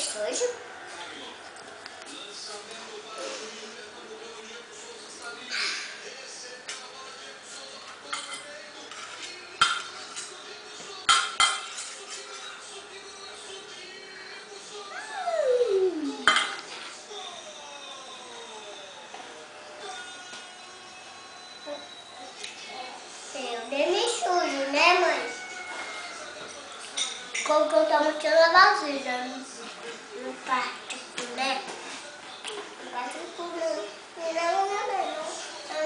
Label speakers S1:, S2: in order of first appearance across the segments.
S1: sujo. Eu bem sujo, né, mãe? Como que eu tô mexendo a vasilha no quarto, né? Quase tudo.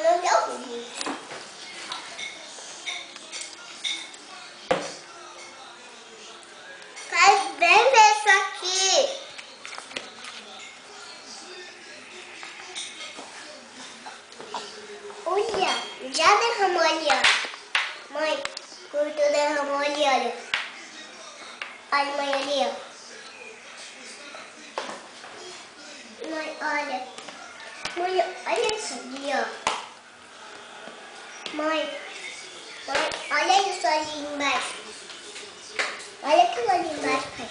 S1: Não deu ruim. Faz bem ver isso aqui. Olha, já derramou ali, ó. Mãe, quando tu derramou ali, olha. Olha, mãe, ali, ó. Mãe, olha. Mãe, olha isso ali, ó. Mãe, olha isso ali embaixo. Olha aquilo ali embaixo, pai.